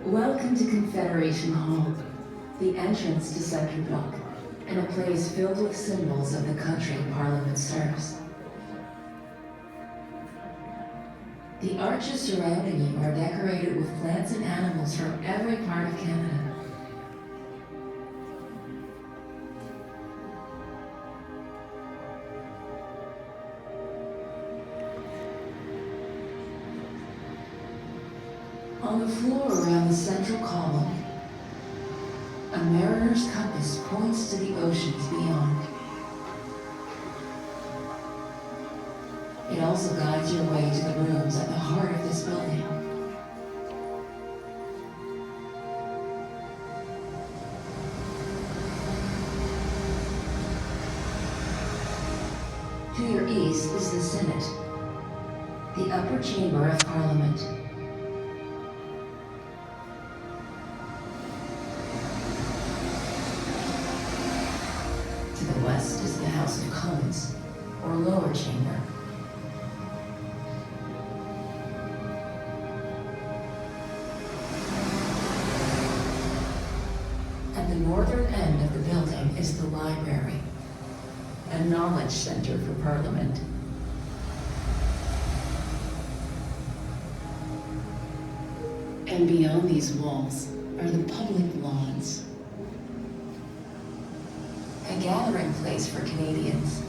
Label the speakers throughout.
Speaker 1: Welcome to Confederation Hall, the entrance to Center Block, and a place filled with symbols of the country Parliament serves. The arches surrounding you are decorated with plants and animals from every part of Canada. On the floor around the central column, a mariner's compass points to the oceans beyond. It also guides your way to the rooms at the heart of this building. To your east is the Senate, the upper chamber of Parliament. To the west is the House of Commons, or lower chamber. At the northern end of the building is the library, a knowledge center for Parliament. And beyond these walls are the public lawns, a gathering place for Canadians.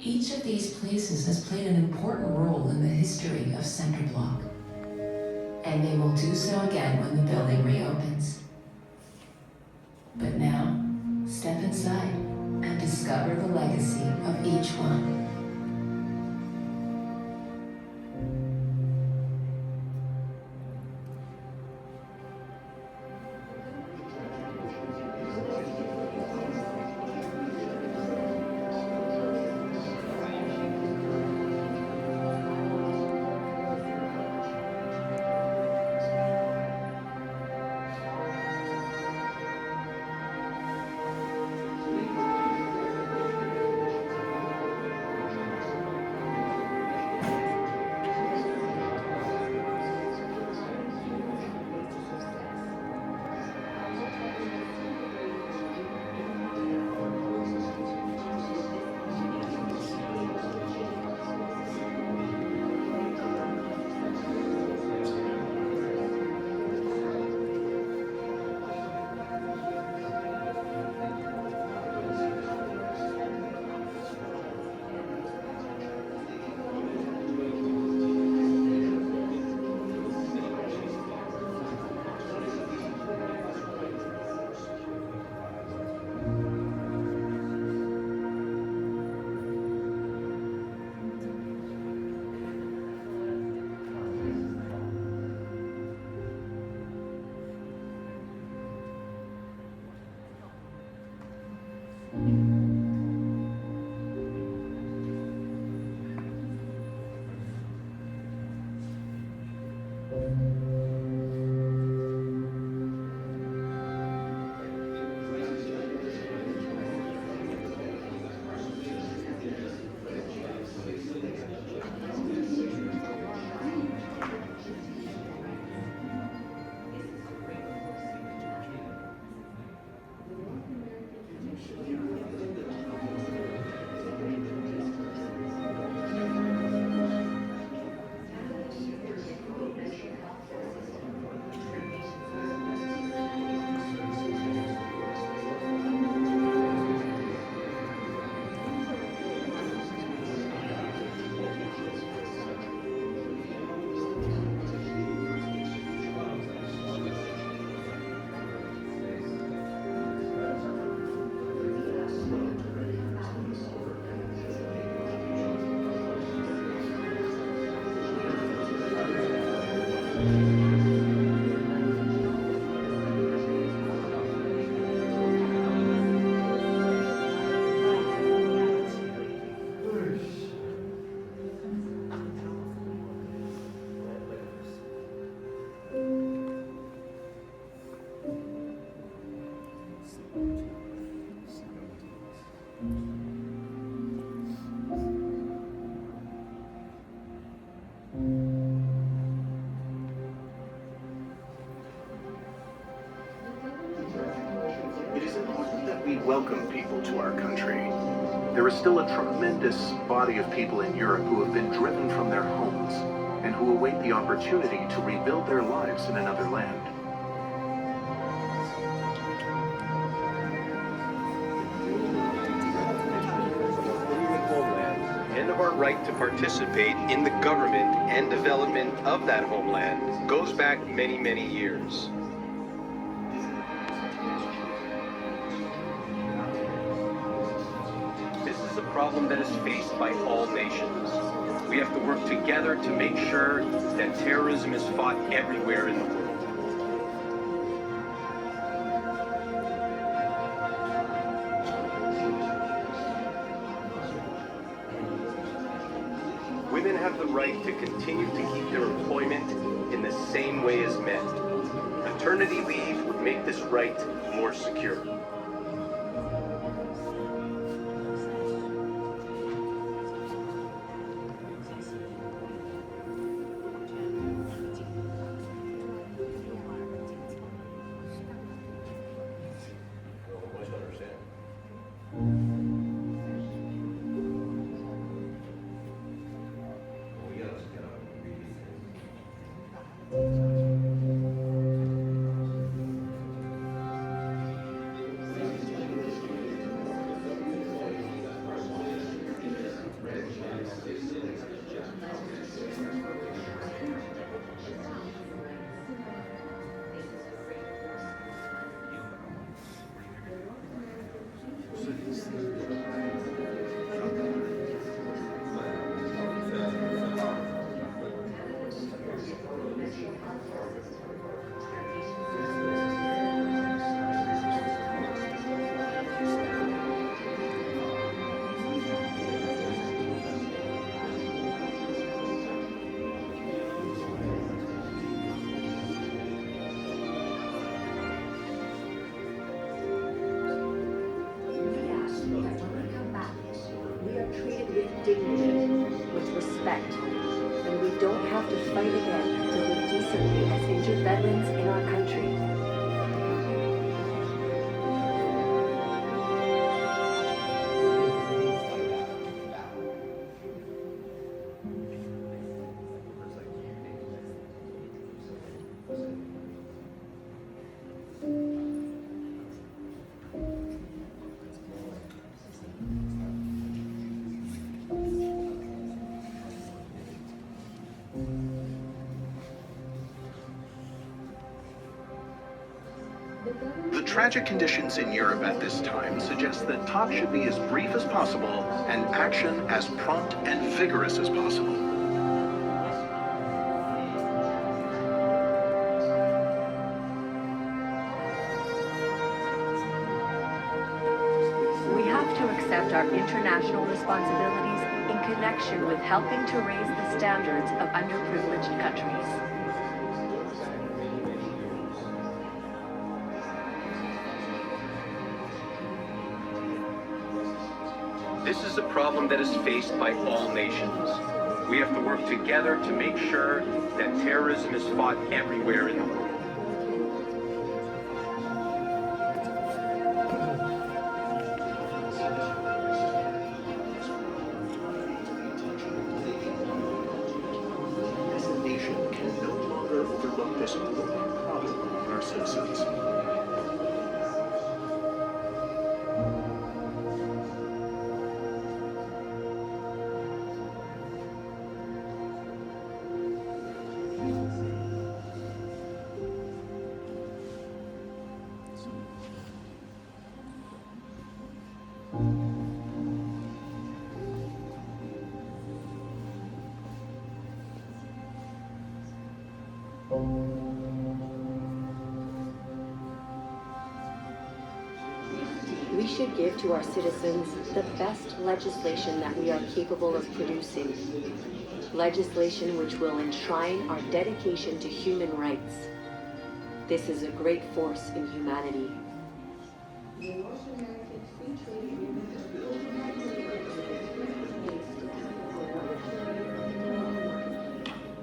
Speaker 1: Each of these places has played an important role in the history of Center Block, and they will do so again when the building reopens. But now, step inside and discover the legacy of each one.
Speaker 2: Welcome people to our country. There is still a tremendous body of people in Europe who have been driven from their homes and who await the opportunity to rebuild their lives in another land.
Speaker 3: And of our right to participate in the government and development of that homeland goes back many, many years. Problem that is faced by all nations. We have to work together to make sure that terrorism is fought everywhere in the world. Women have the right to continue to keep their employment in the same way as men. Maternity leave would make this right more secure.
Speaker 4: Dignity, with respect, and we don't have to fight again to live decently as injured veterans in our country.
Speaker 2: The tragic conditions in Europe at this time suggest that talk should be as brief as possible and action as prompt and vigorous as possible.
Speaker 4: We have to accept our international responsibilities in connection with helping to raise the standards of underprivileged countries.
Speaker 3: This is a problem that is faced by all nations. We have to work together to make sure that terrorism is fought everywhere in the world.
Speaker 2: As a nation can no longer overlook this important problem among our citizens.
Speaker 4: We should give to our citizens the best legislation that we are capable of producing. Legislation which will enshrine our dedication to human rights. This is a great force in humanity.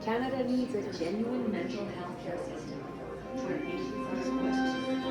Speaker 4: Canada needs a genuine mental health care system where patients are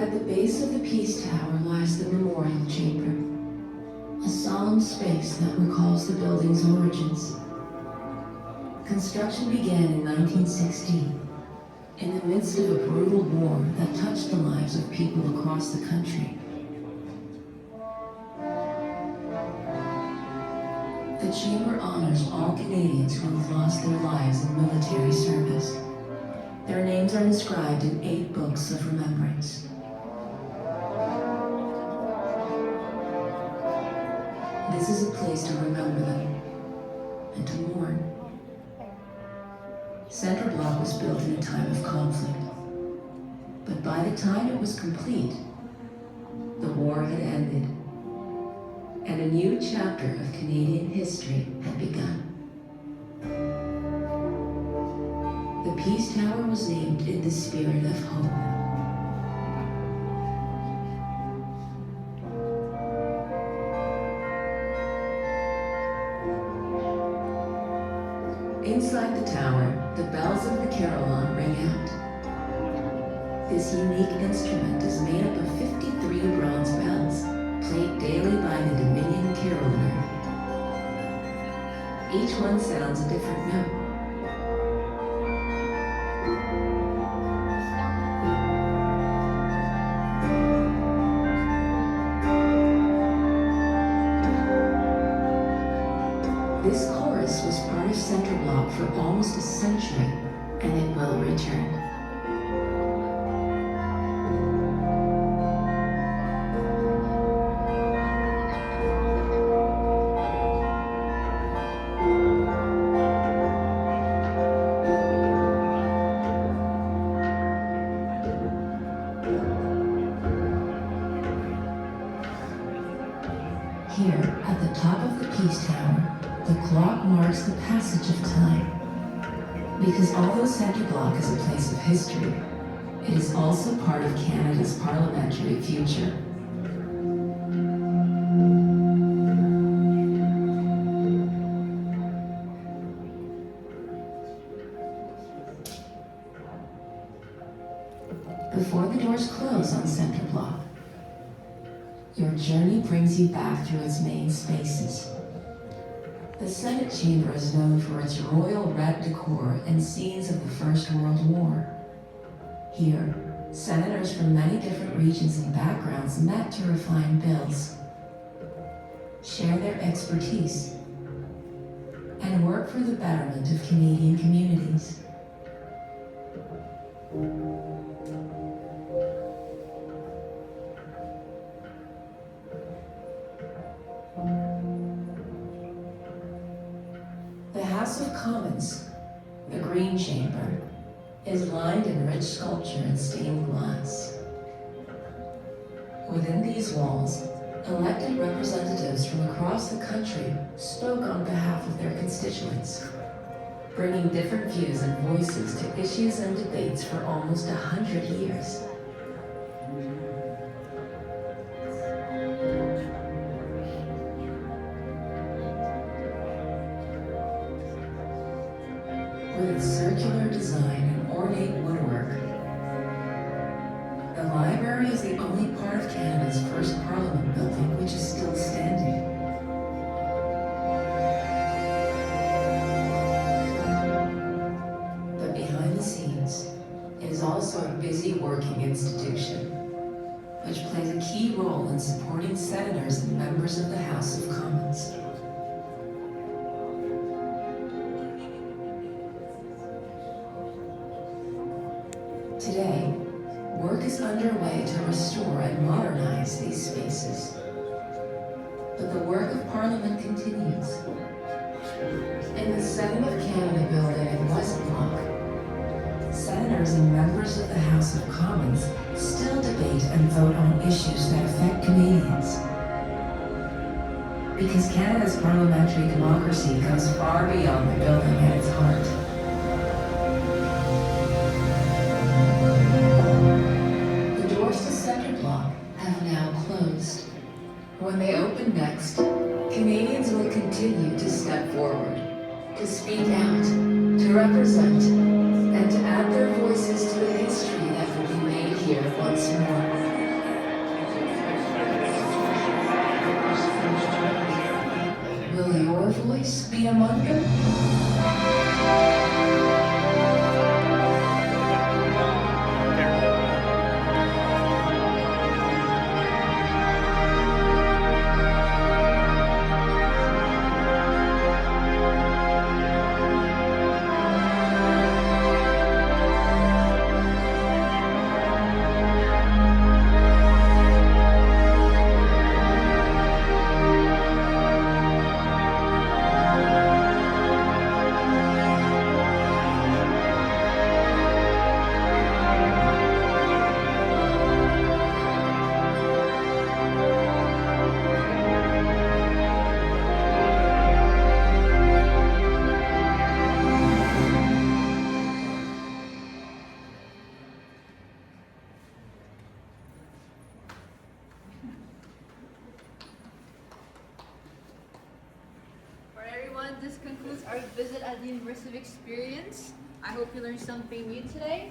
Speaker 1: At the base of the Peace Tower lies the Memorial Chamber, a solemn space that recalls the building's origins. Construction began in 1916, in the midst of a brutal war that touched the lives of people across the country. The chamber honors all Canadians who have lost their lives in military service. Their names are inscribed in 8 books of remembrance. This is a place to remember them and to mourn. Center Block was built in a time of conflict, but by the time it was complete, the war had ended, and a new chapter of Canadian history had begun. The Peace Tower was named in the spirit of hope. Inside the tower, the bells of the carillon ring out. This unique instrument is made up of 53 bronze bells, played daily by the Dominion caroller. Each one sounds a different note. This chorus was part of Center Block for almost a century, and it will return. Here, at the top of the Peace Tower, the clock marks the passage of time. Because although Center Block is a place of history, it is also part of Canada's parliamentary future. Before the doors close on Center Block, your journey brings you back through its main spaces. The Senate chamber is known for its royal red decor and scenes of the First World War. Here, senators from many different regions and backgrounds met to refine bills, share their expertise, and work for the betterment of Canadian communities. The House of Commons, the Green Chamber, is lined in rich sculpture and stained glass. Within these walls, elected representatives from across the country spoke on behalf of their constituents, bringing different views and voices to issues and debates for almost 100 years. With its circular design and ornate woodwork, the library is the only part of Canada's first Parliament building which is still standing. But behind the scenes, it is also a busy working institution, which plays a key role in supporting senators and members of the House of Commons. Today, work is underway to restore and modernize these spaces. But the work of Parliament continues. In the Senate of Canada building in West Block, senators and members of the House of Commons still debate and vote on issues that affect Canadians. Because Canada's parliamentary democracy goes far beyond the building at its heart. The doors to Center Block have now closed. When they open next, Canadians will continue to step forward, to speak out, to represent, and to add their voices to the history that will be made here once more. Will your voice be among them?
Speaker 5: this concludes our visit at the Immersive Experience. I hope you learned something new today.